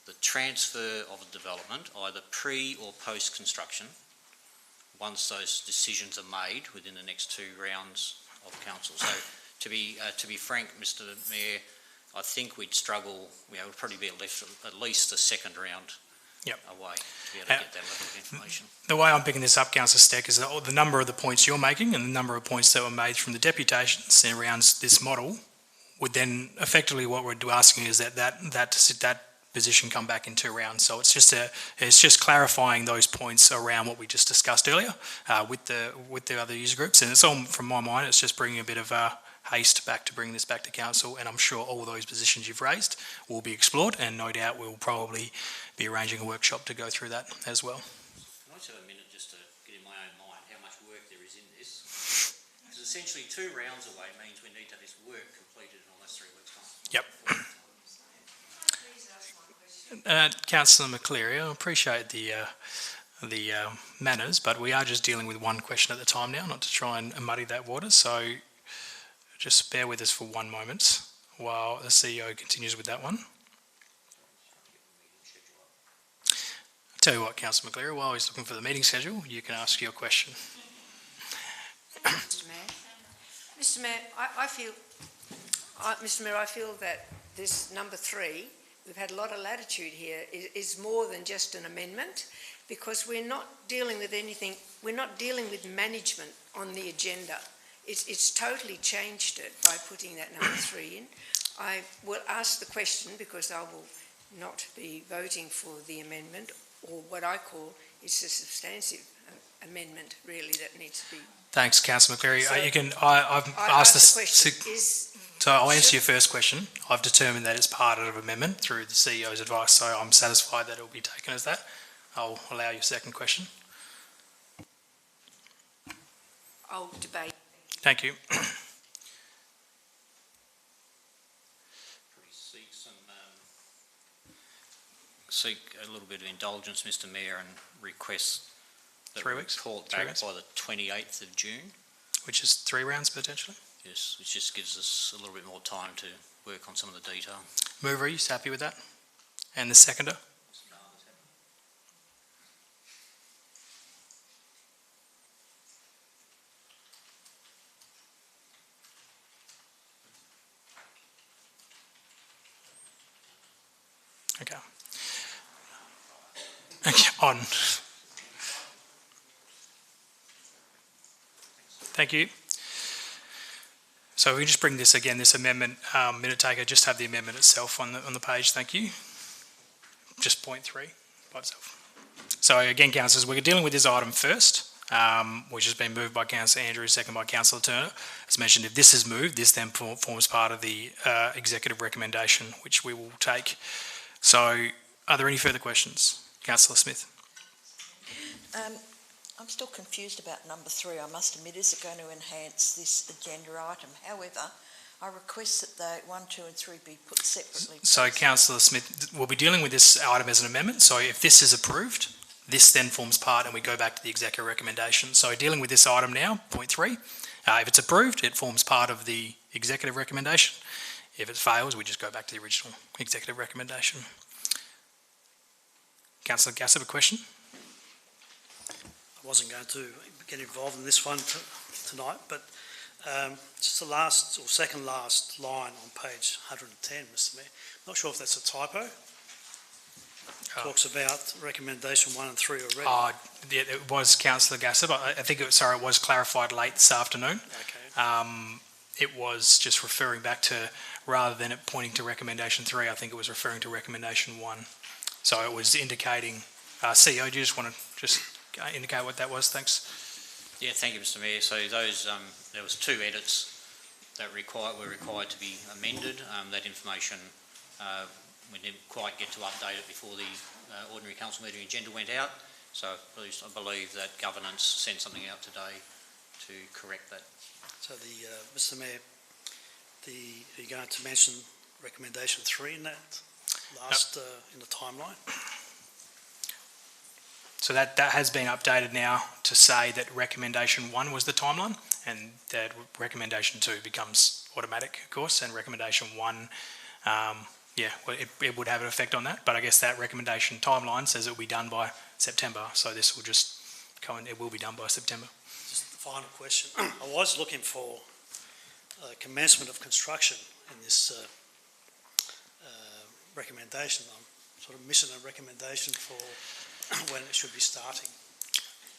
the transfer of the development, either pre or post construction, once those decisions are made within the next 2 rounds of council. So to be frank, Mr. Mayor, I think we'd struggle. We'd probably be left at least a second round away to be able to get that level of information. The way I'm picking this up, Councillor Steck, is that the number of the points you're making and the number of points that were made from the deputations around this model would then effectively, what we're asking is that position come back in 2 rounds. So it's just clarifying those points around what we just discussed earlier with the other user groups, and it's all, from my mind, it's just bringing a bit of haste back to bring this back to council, and I'm sure all those positions you've raised will be explored, and no doubt we'll probably be arranging a workshop to go through that as well. Can I just have a minute just to get in my own mind how much work there is in this? Because essentially 2 rounds away means we need to have this work completed in almost 3 weeks' time. Yep. Councillor McCleary, I appreciate the manners, but we are just dealing with one question at a time now, not to try and muddy that water. So just bear with us for 1 moment while the CEO continues with that one. I'll tell you what, Councillor McCleary, while he's looking for the meeting schedule, you can ask your question. Mr. Mayor. Mr. Mayor, I feel that this number 3, we've had a lot of latitude here, is more than just an amendment, because we're not dealing with anything, we're not dealing with management on the agenda. It's totally changed it by putting that number 3 in. I will ask the question because I will not be voting for the amendment, or what I call is a substantive amendment, really, that needs to be. Thanks, Councillor McCleary. So, I've I asked ask this. the question, So I'll answer your first question. I've determined that it's part of amendment through the CEO's advice, so I'm satisfied that it will be taken as that. I'll allow your second question. I'll debate. Thank you. Seek a little bit of indulgence, Mr Mayor, and request that 3 we weeks? report 3 back weeks? by the 28th of June. Which is 3 rounds potentially. Yes, which just gives us a little bit more time to work on some of the detail. Mover, are you happy with that? And the seconder? Okay. Okay, on. Thank you. So we can just bring this again, this amendment, minute taker, just have the amendment itself on the page, thank you. Just point 3 by itself. So again, councillors, we're dealing with this item first, which has been moved by Councillor Andrews, second by Councillor Turner. As mentioned, if this is moved, this then forms part of the executive recommendation, which we will take. So are there any further questions? Councillor Smith. I'm still confused about number 3, I must admit. Is it going to enhance this agenda item? However, I request that the 1, 2 and 3 be put separately. So Councillor Smith, we'll be dealing with this item as an amendment. So if this is approved, this then forms part and we go back to the executive recommendation. So dealing with this item now, point 3, if it's approved, it forms part of the executive recommendation. If it fails, we just go back to the original executive recommendation. Councillor Gassab, a question? I wasn't going to get involved in this one tonight, but just the last or second last line on page 110, Mr Mayor. I'm not sure if that's a typo. Talks about recommendation 1 and 3 already. It was Councillor Gassab. I think it was clarified late this afternoon. Okay. It was just referring back to, rather than it pointing to recommendation 3, I think it was referring to recommendation 1. So it was indicating, CEO, do you just want to indicate what that was? Thanks. Yeah, thank you, Mr Mayor. So those, there was 2 edits that were required to be amended. That information, we didn't quite get to update it before the ordinary council meeting agenda went out. So I believe that governance sent something out today to correct that. So Mr Mayor, are you going to mention recommendation 3 in that last, in the timeline? So that has been updated now to say that recommendation 1 was the timeline, and that recommendation 2 becomes automatic, of course, and recommendation 1, it would have an effect on that. But I guess that recommendation timeline says it will be done by September, so this will just go and it will be done by September. Just the final question. I was looking for commencement of construction in this recommendation. I'm sort of missing a recommendation for when it should be starting.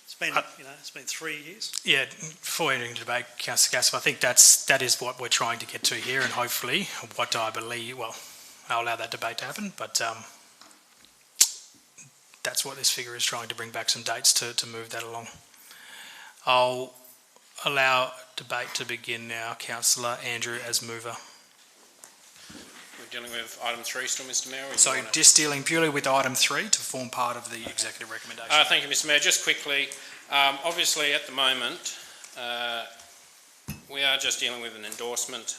It's been, it's been 3 years. Yeah, before ending the debate, Councillor Gassab, I think that is what we're trying to get to here, and hopefully, what I believe, well, I'll allow that debate to happen, but that's what this figure is trying to bring back some dates to move that along. I'll allow debate to begin now. Councillor Andrew as mover. We're dealing with item 3 still, Mr Mayor? So just dealing purely with item 3 to form part of the executive recommendation. Thank you, Mr Mayor. Just quickly, obviously at the moment, we are just dealing with an endorsement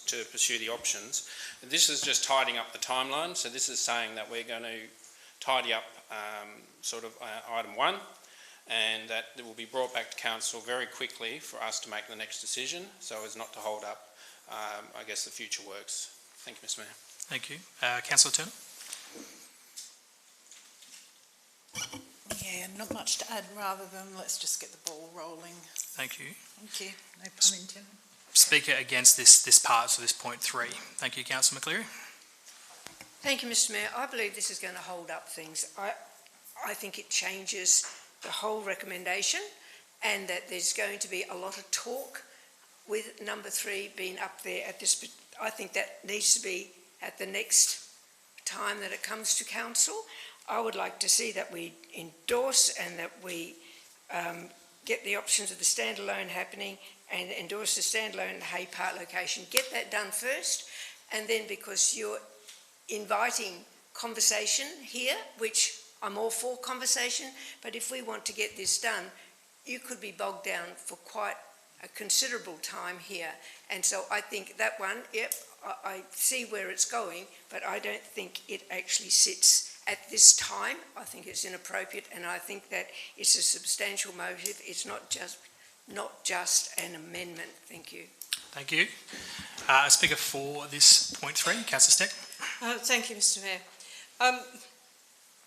to pursue the options. This is just tidying up the timeline. So this is saying that we're going to tidy up item 1, and that it will be brought back to council very quickly for us to make the next decision, so as not to hold up, I guess, the future works. Thank you, Mr Mayor. Thank you. Councillor Turner? Yeah, not much to add, rather than let's just get the ball rolling. Thank you. Thank you. No pun intended. Speaker against this part, so this point 3. Thank you, Councillor McCleary. Thank you, Mr Mayor. I believe this is going to hold up things. I think it changes the whole recommendation, and that there's going to be a lot of talk with number 3 being up there at this, I think that needs to be at the next time that it comes to council. I would like to see that we endorse and that we get the options of the standalone happening and endorse the standalone Hay Park location. Get that done first, and then because you're inviting conversation here, which I'm all for conversation, but if we want to get this done, you could be bogged down for quite a considerable time here. And so I think that one, yep, I see where it's going, but I don't think it actually sits at this time. I think it's inappropriate, and I think that it's a substantial motive. It's not just an amendment. Thank you. Thank you. Speaker for this point 3, Councillor Steck. Thank you, Mr Mayor.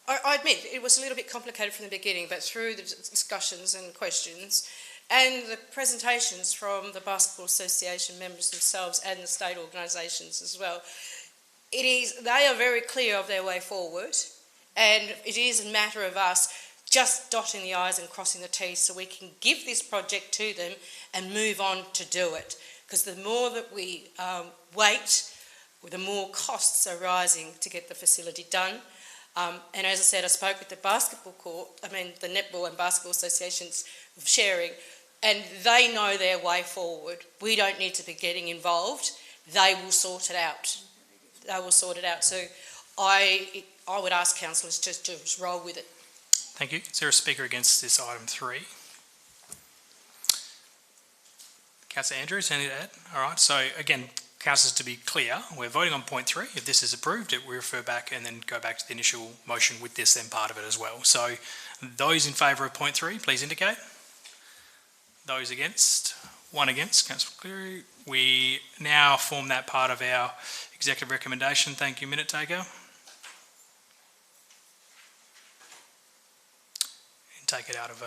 I admit it was a little bit complicated from the beginning, but through the discussions and questions and the presentations from the Basketball Association members themselves and the state organisations as well, they are very clear of their way forward, and it is a matter of us just dotting the I's and crossing the T's so we can give this project to them and move on to do it. Because the more that we wait, the more costs are rising to get the facility done. And as I said, I spoke with the the Netball and Basketball Associations sharing, and they know their way forward. We don't need to be getting involved. They will sort it out. They will sort it out. So I would ask councillors just to roll with it. Thank you. Is there a speaker against this item 3? Councillor Andrews, anything to add? All right. So again, councillors, to be clear, we're voting on point 3. If this is approved, we refer back and then go back to the initial motion with this then part of it as well. So those in favour of point 3, please indicate. Those against? 1 against. Councillor Cleary. We now form that part of our executive recommendation. Thank you, Minute Taker. And take it out of...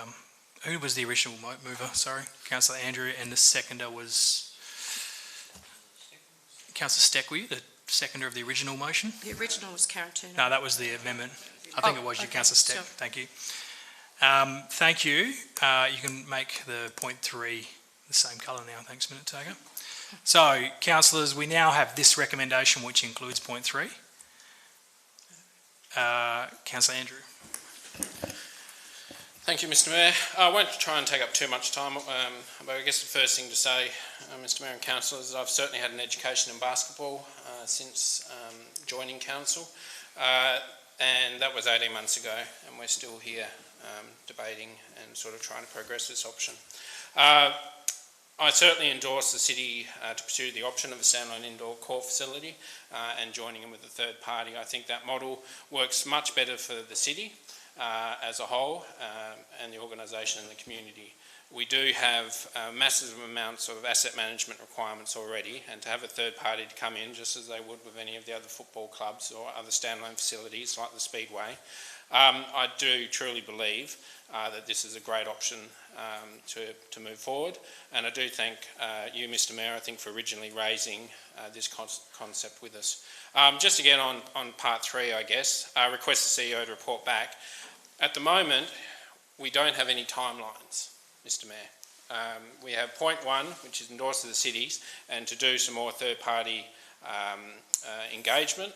who was the original mover? Sorry. Councillor Andrew, and the seconder was... Councillor Steckley, the seconder of the original motion? The original was Karen Turner. No, that was the amendment. I think it was you, okay, Councillor Steck. sure. Thank you. Thank you. You can make the point 3 the same colour now. Thanks, Minute Taker. So, councillors, we now have this recommendation, which includes point 3. Councillor Andrew. Thank you, Mr Mayor. I won't try and take up too much time, but I guess the first thing to say, Mr Mayor and councillors, is I've certainly had an education in basketball since joining council, and that was 18 months ago, and we're still here debating and sort of trying to progress this option. I certainly endorse the city to pursue the option of a standalone indoor court facility and joining in with a third party. I think that model works much better for the city as a whole and the organisation and the community. We do have massive amounts of asset management requirements already, and to have a third party to come in, just as they would with any of the other football clubs or other standalone facilities like the Speedway, I do truly believe that this is a great option to move forward, and I do thank you, Mr Mayor, I think, for originally raising this concept with us. Just again on part 3, I guess, request the CEO to report back. At the moment, we don't have any timelines, Mr Mayor. We have point 1, which is endorsed to the cities, and to do some more third-party engagement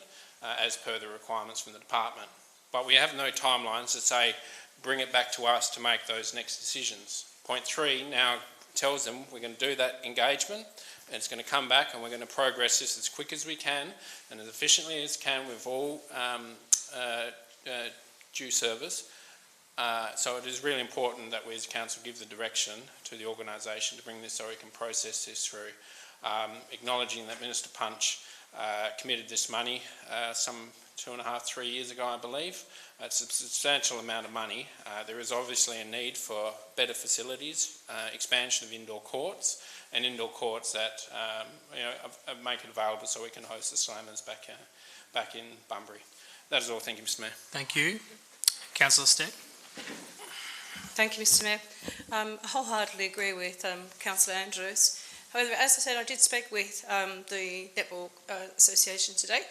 as per the requirements from the department. But we have no timelines that say, bring it back to us to make those next decisions. Point 3 now tells them we're going to do that engagement, and it's going to come back, and we're going to progress this as quick as we can and as efficiently as can with all due service. So it is really important that we as council give the direction to the organisation to bring this so we can process this through. Acknowledging that Minister Punch committed this money some 2.5, 3 years ago, I believe. It's a substantial amount of money. There is obviously a need for better facilities, expansion of indoor courts, and indoor courts that make it available so we can host the Slammers back in Bunbury. That is all. Thank you, Mr Mayor. Thank you. Councillor Steck. Thank you, Mr Mayor. I wholeheartedly agree with Councillor Andrews. However, as I said, I did speak with the Netball Association today,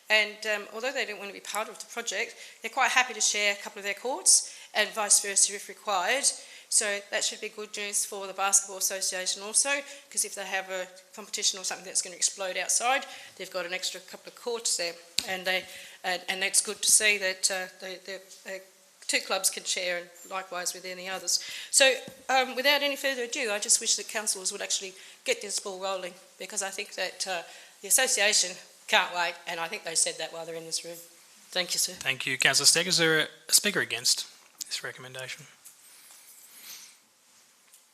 and although they didn't want to be part of the project, they're quite happy to share a couple of their courts and vice versa if required So that should be good news for the Basketball Association also, because if they have a competition or something that's going to explode outside, they've got an extra couple of courts there, and that's good to see that the two clubs can share, and likewise with any others. So without any further ado, I just wish that councillors would actually get this ball rolling, because I think that the association can't wait, and I think they said that while they're in this room. Thank you, sir. Thank you, Councillor Steck. Is there a speaker against this recommendation?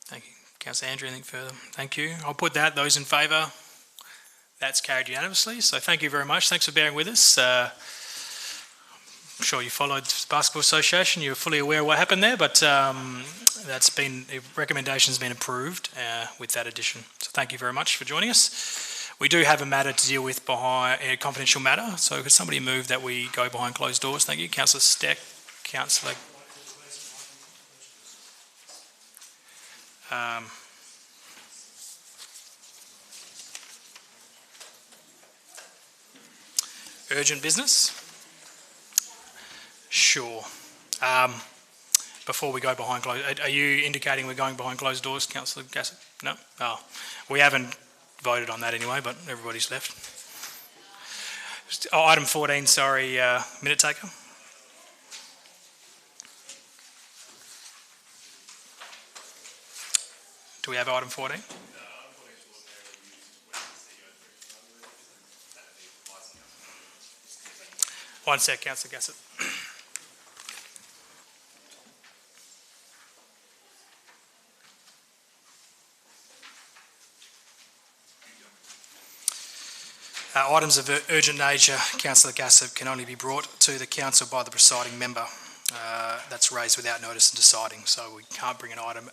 Thank you. Councillor Andrew, anything further? Thank you. I'll put that. Those in favour? That's carried unanimously. So thank you very much. Thanks for bearing with us. I'm sure you followed the Basketball Association. You're fully aware of what happened there, but the recommendation's been approved with that addition. So thank you very much for joining us. We do have a matter to deal with behind a confidential matter. So could somebody move that we go behind closed doors? Thank you. Councillor Steck, Councillor. Urgent business? Sure. Before we go behind closed, are you indicating we're going behind closed doors, Councillor Gassett? No? Oh, we haven't voted on that anyway, but everybody's left. Oh, item 14, sorry, minute taker. Do we have item 14? One sec, Councillor Gassett. Items of urgent nature, Councillor Gassett, can only be brought to the council by the presiding member. That's raised without notice and deciding, so we can't bring an item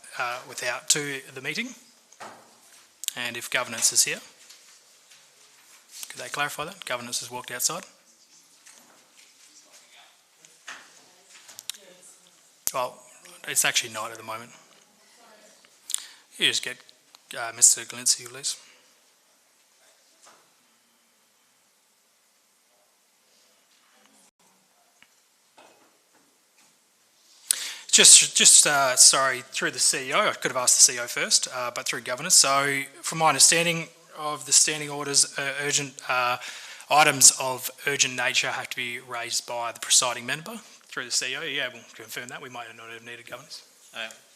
to the meeting. And if governance is here, could they clarify that? Governance has walked outside. Well, it's actually not at the moment. You just get Mr. Galinsky, please. Sorry, through the CEO, I could have asked the CEO first, but through governance. So, from my understanding of the standing orders, urgent items of urgent nature have to be raised by the presiding member through the CEO. Yeah, we'll confirm that. We might not have needed governance.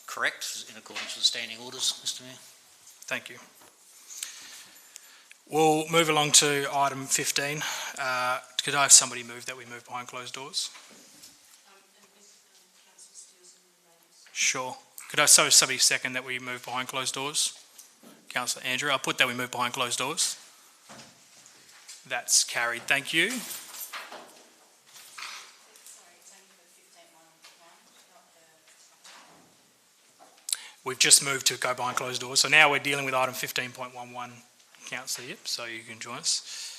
Correct, in accordance with the standing orders, Mr. Mayor. Thank you. We'll move along to item 15. Could I have somebody move that we move behind closed doors? Sure. Could I have somebody second that we move behind closed doors? Councillor Andrew, I'll put that we move behind closed doors. That's carried. Thank you. We've just moved to go behind closed doors. So now we're dealing with item 15.11, Councillor Yip, so you can join us.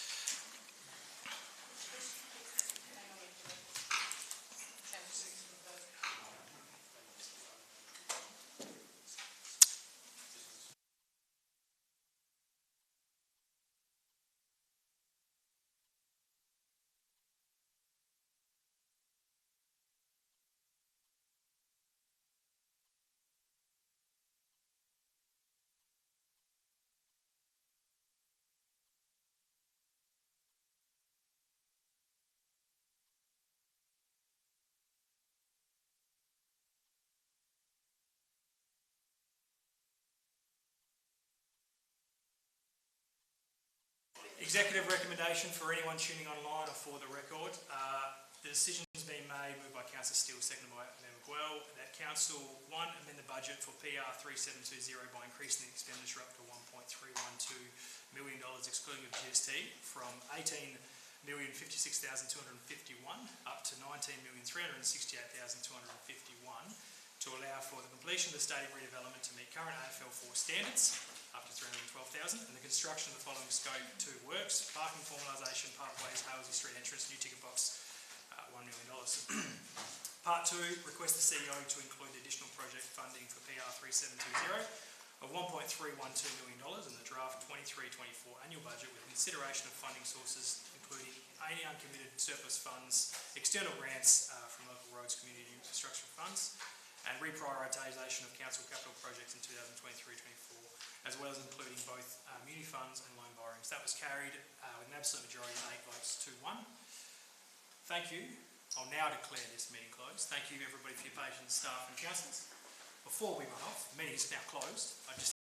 Executive recommendation for anyone tuning online or for the record. The decision has been moved by Councillor Steele, seconded by Member Guell, that Council, 1, amend the budget for PR 3720 by increasing the expenditure up to $1.312 million, excluding of GST, from $18,056,251 up to $19,368,251 to allow for the completion of the stadium redevelopment to meet current AFL4 standards, up to $312,000, and the construction of the following Scope 2 works: parking formalisation, pathways, Halsey Street entrance, new ticket box, $1 million. Part 2, request the CEO to include the additional project funding for PR 3720 of $1.312 million in the draft 23-24 annual budget, with consideration of funding sources including any uncommitted surplus funds, external grants from local roads, community infrastructure funds, and reprioritisation of council capital projects in 2023-24, as well as including both muni funds and loan borrowings. That was carried with an absolute majority of 8 votes to 1. Thank you. I'll now declare this meeting closed. Thank you everybody for your patience, staff and councillors. Before we run off, the meeting is now closed. I just